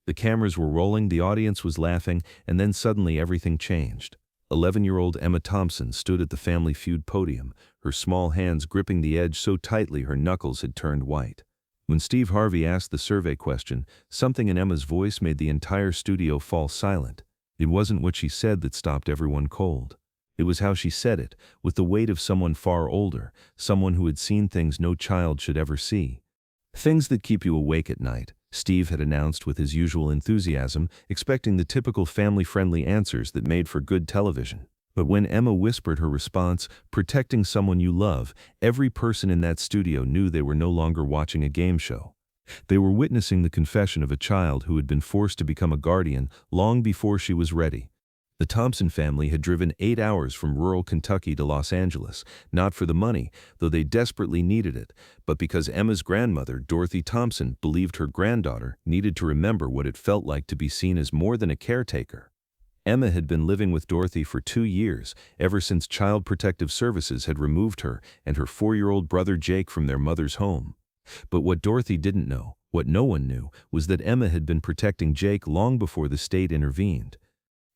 The cameras were rolling, the audience was laughing, and then suddenly everything changed. 11-year-old Emma Thompson stood at the Family Feud podium, her small hands gripping the edge so tightly her knuckles had turned white. When Steve Harvey asked the survey question, something in Emma's voice made the entire studio fall silent. It wasn't what she said that stopped everyone cold. It was how she said it, with the weight of someone far older, someone who had seen things no child should ever see. "Things that keep you awake at night," Steve had announced with his usual enthusiasm, expecting the typical family-friendly answers that made for good television. But when Emma whispered her response, "protecting someone you love," every person in that studio knew they were no longer watching a game show. They were witnessing the confession of a child who had been forced to become a guardian long before she was ready. The Thompson family had driven 8 hours from rural Kentucky to Los Angeles, not for the money, though they desperately needed it, but because Emma's grandmother, Dorothy Thompson, believed her granddaughter needed to remember what it felt like to be seen as more than a caretaker. Emma had been living with Dorothy for 2 years, ever since Child Protective Services had removed her and her 4-year-old brother Jake from their mother's home. But what Dorothy didn't know, what no one knew, was that Emma had been protecting Jake long before the state intervened.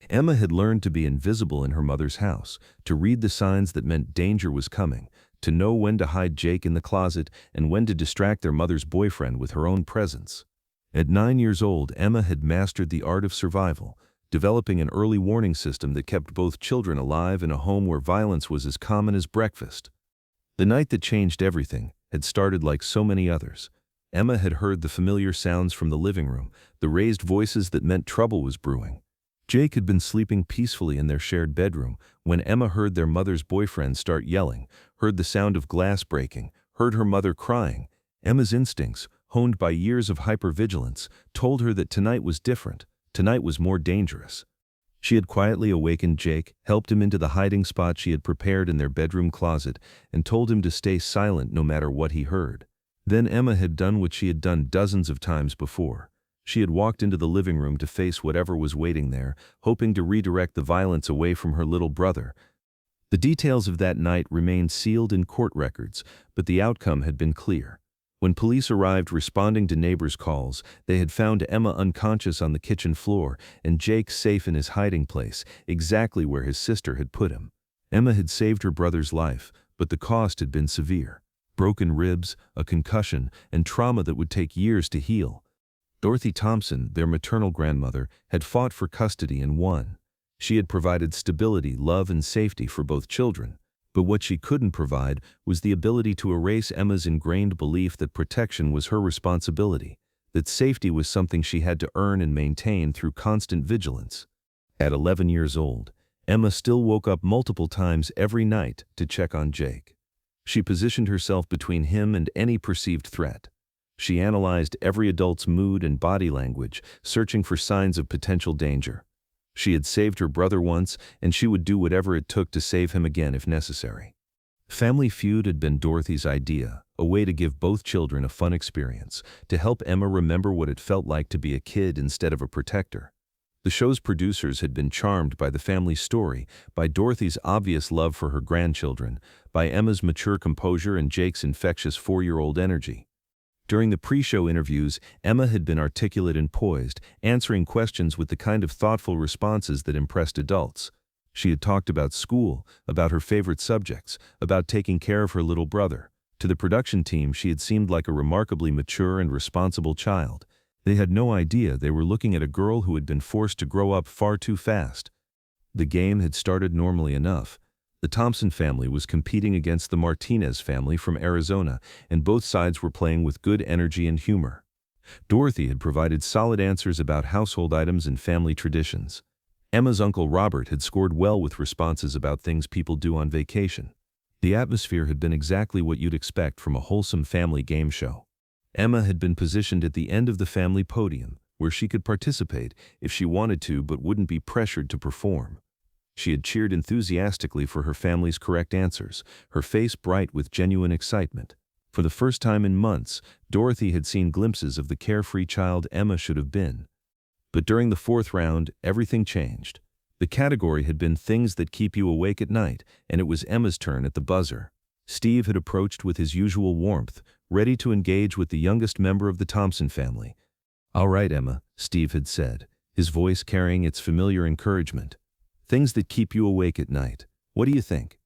Emma had learned to be invisible in her mother's house, to read the signs that meant danger was coming, to know when to hide Jake in the closet and when to distract their mother's boyfriend with her own presence. At 9 years old, Emma had mastered the art of survival, developing an early warning system that kept both children alive in a home where violence was as common as breakfast. The night that changed everything had started like so many others. Emma had heard the familiar sounds from the living room, the raised voices that meant trouble was brewing. Jake had been sleeping peacefully in their shared bedroom when Emma heard their mother's boyfriend start yelling, heard the sound of glass breaking, heard her mother crying. Emma's instincts, honed by years of hypervigilance, told her that tonight was different, tonight was more dangerous. She had quietly awakened Jake, helped him into the hiding spot she had prepared in their bedroom closet, and told him to stay silent no matter what he heard. Then Emma had done what she had done dozens of times before. She had walked into the living room to face whatever was waiting there, hoping to redirect the violence away from her little brother. The details of that night remained sealed in court records, but the outcome had been clear. When police arrived responding to neighbors' calls, they had found Emma unconscious on the kitchen floor and Jake safe in his hiding place, exactly where his sister had put him. Emma had saved her brother's life, but the cost had been severe. Broken ribs, a concussion, and trauma that would take years to heal. Dorothy Thompson, their maternal grandmother, had fought for custody and won. She had provided stability, love, and safety for both children. But what she couldn't provide was the ability to erase Emma's ingrained belief that protection was her responsibility, that safety was something she had to earn and maintain through constant vigilance. At 11 years old, Emma still woke up multiple times every night to check on Jake. She positioned herself between him and any perceived threat. She analyzed every adult's mood and body language, searching for signs of potential danger. She had saved her brother once, and she would do whatever it took to save him again if necessary. Family Feud had been Dorothy's idea, a way to give both children a fun experience, to help Emma remember what it felt like to be a kid instead of a protector. The show's producers had been charmed by the family's story, by Dorothy's obvious love for her grandchildren, by Emma's mature composure and Jake's infectious 4-year-old energy. During the pre-show interviews, Emma had been articulate and poised, answering questions with the kind of thoughtful responses that impressed adults. She had talked about school, about her favorite subjects, about taking care of her little brother. To the production team, she had seemed like a remarkably mature and responsible child. They had no idea they were looking at a girl who had been forced to grow up far too fast. The game had started normally enough. The Thompson family was competing against the Martinez family from Arizona, and both sides were playing with good energy and humor. Dorothy had provided solid answers about household items and family traditions. Emma's uncle Robert had scored well with responses about things people do on vacation. The atmosphere had been exactly what you'd expect from a wholesome family game show. Emma had been positioned at the end of the family podium, where she could participate if she wanted to but wouldn't be pressured to perform. She had cheered enthusiastically for her family's correct answers, her face bright with genuine excitement. For the first time in months, Dorothy had seen glimpses of the carefree child Emma should have been. But during the 4th round, everything changed. The category had been things that keep you awake at night, and it was Emma's turn at the buzzer. Steve had approached with his usual warmth, ready to engage with the youngest member of the Thompson family. "All right, Emma," Steve had said, his voice carrying its familiar encouragement. "Things that keep you awake at night. What do you think?"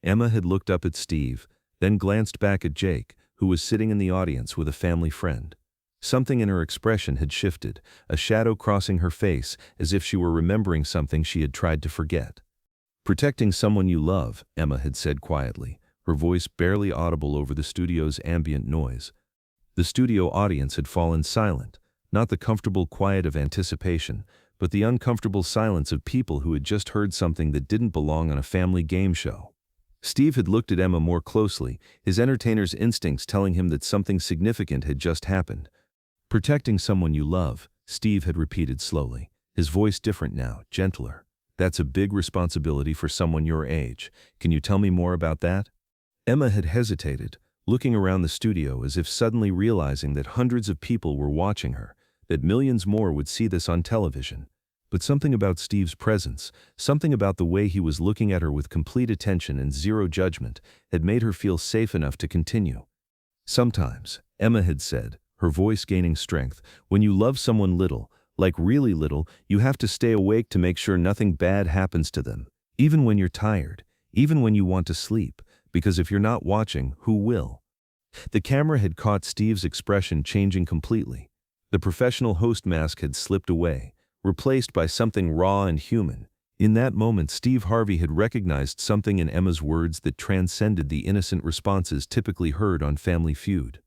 Emma had looked up at Steve, then glanced back at Jake, who was sitting in the audience with a family friend. Something in her expression had shifted, a shadow crossing her face as if she were remembering something she had tried to forget. "Protecting someone you love," Emma had said quietly, her voice barely audible over the studio's ambient noise. The studio audience had fallen silent, not the comfortable quiet of anticipation, but the uncomfortable silence of people who had just heard something that didn't belong on a family game show. Steve had looked at Emma more closely, his entertainer's instincts telling him that something significant had just happened. "Protecting someone you love," Steve had repeated slowly, his voice different now, gentler. "That's a big responsibility for someone your age. Can you tell me more about that?" Emma had hesitated, looking around the studio as if suddenly realizing that hundreds of people were watching her, that millions more would see this on television. But something about Steve's presence, something about the way he was looking at her with complete attention and zero judgment, had made her feel safe enough to continue. "Sometimes," Emma had said, her voice gaining strength, "when you love someone little, like really little, you have to stay awake to make sure nothing bad happens to them. Even when you're tired, even when you want to sleep, because if you're not watching, who will?" The camera had caught Steve's expression changing completely. The professional host mask had slipped away, replaced by something raw and human. In that moment, Steve Harvey had recognized something in Emma's words that transcended the innocent responses typically heard on Family Feud.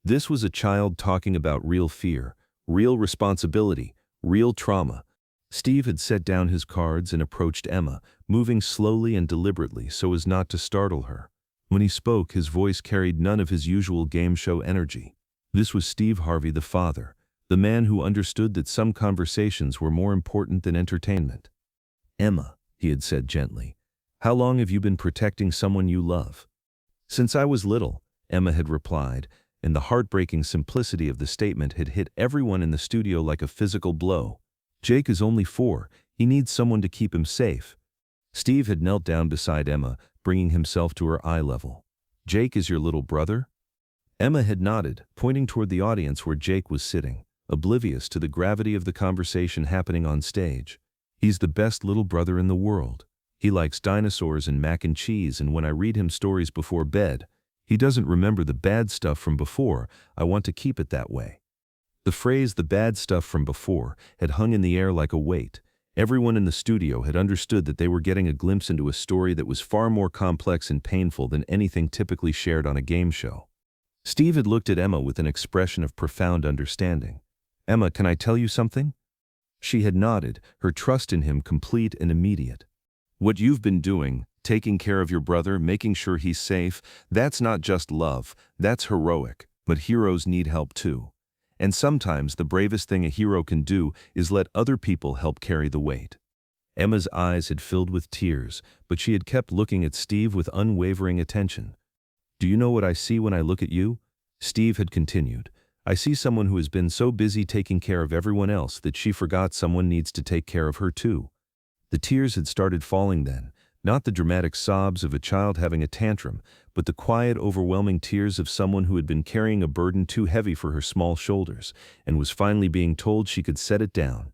This was a child talking about real fear, real responsibility, real trauma. Steve had set down his cards and approached Emma, moving slowly and deliberately so as not to startle her. When he spoke, his voice carried none of his usual game show energy. This was Steve Harvey, the father, the man who understood that some conversations were more important than entertainment. "Emma," he had said gently, "how long have you been protecting someone you love?" "Since I was little," Emma had replied, and the heartbreaking simplicity of the statement had hit everyone in the studio like a physical blow. "Jake is only 4, he needs someone to keep him safe." Steve had knelt down beside Emma, bringing himself to her eye level. "Jake is your little brother?" Emma had nodded, pointing toward the audience where Jake was sitting, oblivious to the gravity of the conversation happening on stage. "He's the best little brother in the world. He likes dinosaurs and mac and cheese, and when I read him stories before bed, he doesn't remember the bad stuff from before. I want to keep it that way." The phrase "the bad stuff from before" had hung in the air like a weight. Everyone in the studio had understood that they were getting a glimpse into a story that was far more complex and painful than anything typically shared on a game show. Steve had looked at Emma with an expression of profound understanding. "Emma, can I tell you something?" She had nodded, her trust in him complete and immediate. "What you've been doing, taking care of your brother, making sure he's safe, that's not just love, that's heroic. But heroes need help too. And sometimes the bravest thing a hero can do is let other people help carry the weight." Emma's eyes had filled with tears, but she had kept looking at Steve with unwavering attention. "Do you know what I see when I look at you?" Steve had continued. "I see someone who has been so busy taking care of everyone else that she forgot someone needs to take care of her too." The tears had started falling then, not the dramatic sobs of a child having a tantrum, but the quiet, overwhelming tears of someone who had been carrying a burden too heavy for her small shoulders, and was finally being told she could set it down.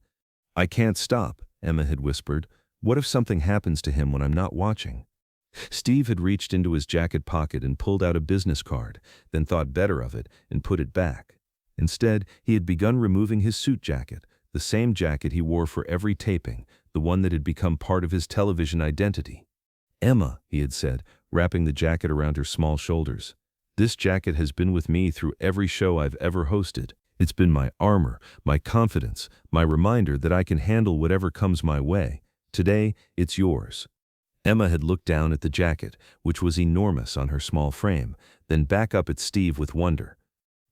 "I can't stop," Emma had whispered. "What if something happens to him when I'm not watching?" Steve had reached into his jacket pocket and pulled out a business card, then thought better of it and put it back. Instead, he had begun removing his suit jacket, the same jacket he wore for every taping, the one that had become part of his television identity. "Emma," he had said, wrapping the jacket around her small shoulders, "this jacket has been with me through every show I've ever hosted. It's been my armor, my confidence, my reminder that I can handle whatever comes my way. Today, it's yours." Emma had looked down at the jacket, which was enormous on her small frame, then back up at Steve with wonder.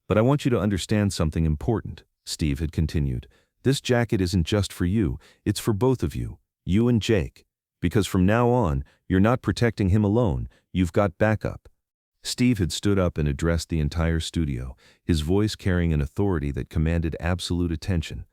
"But I want you to understand something important," Steve had continued. "This jacket isn't just for you, it's for both of you, you and Jake. Because from now on, you're not protecting him alone, you've got backup." Steve had stood up and addressed the entire studio, his voice carrying an authority that commanded absolute attention.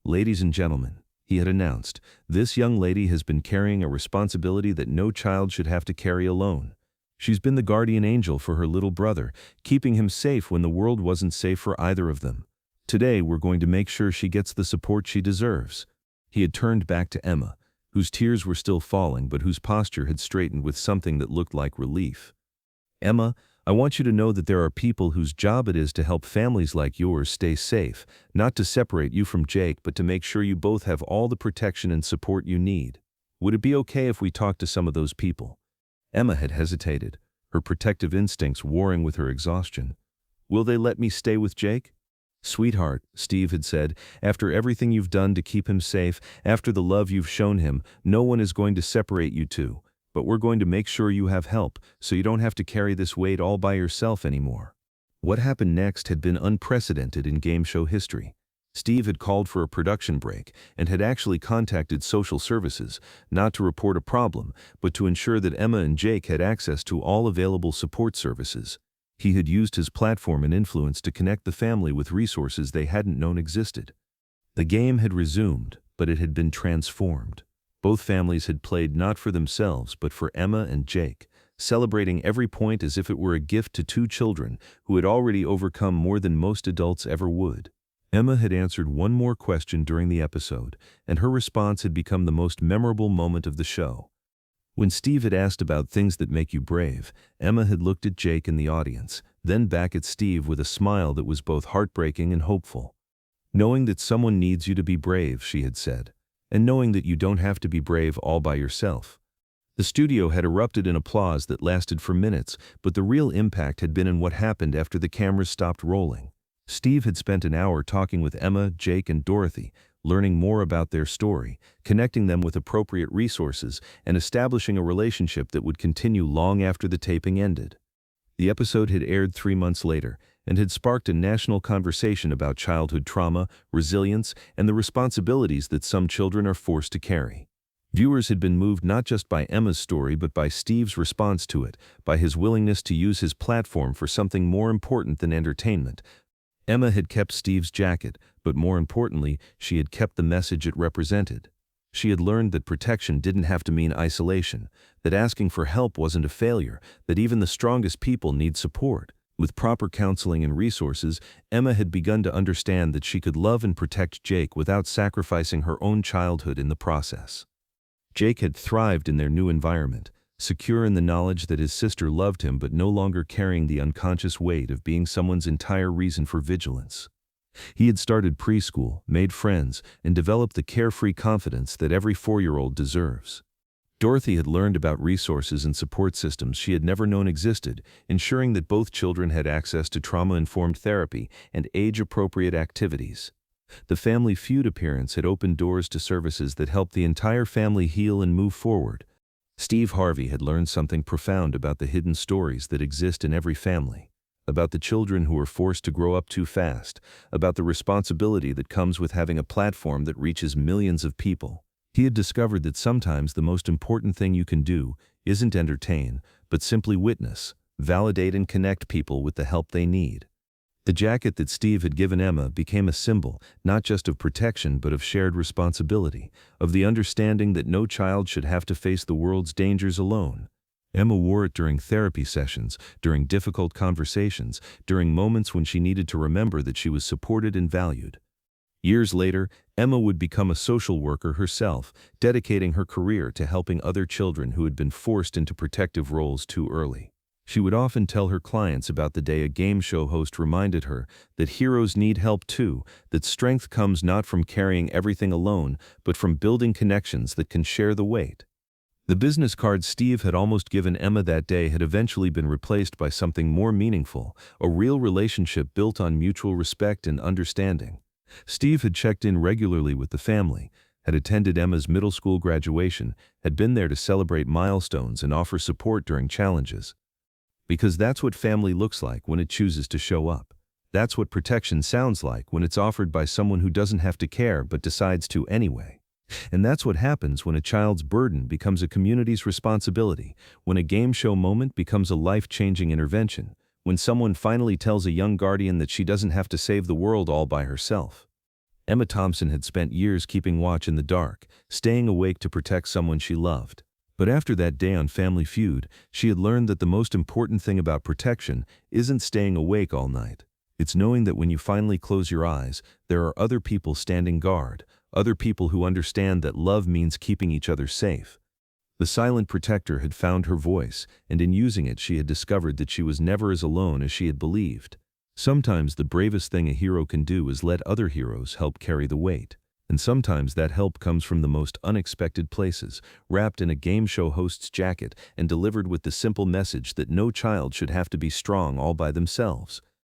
"Ladies and gentlemen," he had announced, "this young lady has been carrying a responsibility that no child should have to carry alone. She's been the guardian angel for her little brother, keeping him safe when the world wasn't safe for either of them. Today, we're going to make sure she gets the support she deserves." He had turned back to Emma, whose tears were still falling but whose posture had straightened with something that looked like relief. "Emma, I want you to know that there are people whose job it is to help families like yours stay safe, not to separate you from Jake, but to make sure you both have all the protection and support you need. Would it be okay if we talked to some of those people?" Emma had hesitated, her protective instincts warring with her exhaustion. "Will they let me stay with Jake?" "Sweetheart," Steve had said, "after everything you've done to keep him safe, after the love you've shown him, no one is going to separate you two. But we're going to make sure you have help, so you don't have to carry this weight all by yourself anymore." What happened next had been unprecedented in game show history. Steve had called for a production break and had actually contacted social services, not to report a problem, but to ensure that Emma and Jake had access to all available support services. He had used his platform and influence to connect the family with resources they hadn't known existed. The game had resumed, but it had been transformed. Both families had played not for themselves but for Emma and Jake, celebrating every point as if it were a gift to two children who had already overcome more than most adults ever would. Emma had answered one more question during the episode, and her response had become the most memorable moment of the show. When Steve had asked about things that make you brave, Emma had looked at Jake in the audience, then back at Steve with a smile that was both heartbreaking and hopeful. "Knowing that someone needs you to be brave," she had said, "and knowing that you don't have to be brave all by yourself." The studio had erupted in applause that lasted for minutes, but the real impact had been in what happened after the cameras stopped rolling. Steve had spent an hour talking with Emma, Jake, and Dorothy, learning more about their story, connecting them with appropriate resources, and establishing a relationship that would continue long after the taping ended. The episode had aired 3 months later, and had sparked a national conversation about childhood trauma, resilience, and the responsibilities that some children are forced to carry. Viewers had been moved not just by Emma's story but by Steve's response to it, by his willingness to use his platform for something more important than entertainment. Emma had kept Steve's jacket, but more importantly, she had kept the message it represented. She had learned that protection didn't have to mean isolation, that asking for help wasn't a failure, that even the strongest people need support. With proper counseling and resources, Emma had begun to understand that she could love and protect Jake without sacrificing her own childhood in the process. Jake had thrived in their new environment, secure in the knowledge that his sister loved him but no longer carrying the unconscious weight of being someone's entire reason for vigilance. He had started preschool, made friends, and developed the carefree confidence that every 4-year-old deserves. Dorothy had learned about resources and support systems she had never known existed, ensuring that both children had access to trauma-informed therapy and age-appropriate activities. The Family Feud appearance had opened doors to services that helped the entire family heal and move forward. Steve Harvey had learned something profound about the hidden stories that exist in every family, about the children who are forced to grow up too fast, about the responsibility that comes with having a platform that reaches millions of people. He had discovered that sometimes the most important thing you can do isn't entertain, but simply witness, validate, and connect people with the help they need. The jacket that Steve had given Emma became a symbol, not just of protection but of shared responsibility, of the understanding that no child should have to face the world's dangers alone. Emma wore it during therapy sessions, during difficult conversations, during moments when she needed to remember that she was supported and valued. Years later, Emma would become a social worker herself, dedicating her career to helping other children who had been forced into protective roles too early. She would often tell her clients about the day a game show host reminded her that heroes need help too, that strength comes not from carrying everything alone, but from building connections that can share the weight. The business card Steve had almost given Emma that day had eventually been replaced by something more meaningful, a real relationship built on mutual respect and understanding. Steve had checked in regularly with the family, had attended Emma's middle school graduation, had been there to celebrate milestones and offer support during challenges. Because that's what family looks like when it chooses to show up. That's what protection sounds like when it's offered by someone who doesn't have to care but decides to anyway. And that's what happens when a child's burden becomes a community's responsibility, when a game show moment becomes a life-changing intervention, when someone finally tells a young guardian that she doesn't have to save the world all by herself. Emma Thompson had spent years keeping watch in the dark, staying awake to protect someone she loved. But after that day on Family Feud, she had learned that the most important thing about protection isn't staying awake all night. It's knowing that when you finally close your eyes, there are other people standing guard, other people who understand that love means keeping each other safe. The silent protector had found her voice, and in using it she had discovered that she was never as alone as she had believed. Sometimes the bravest thing a hero can do is let other heroes help carry the weight. And sometimes that help comes from the most unexpected places, wrapped in a game show host's jacket and delivered with the simple message that no child should have to be strong all by themselves.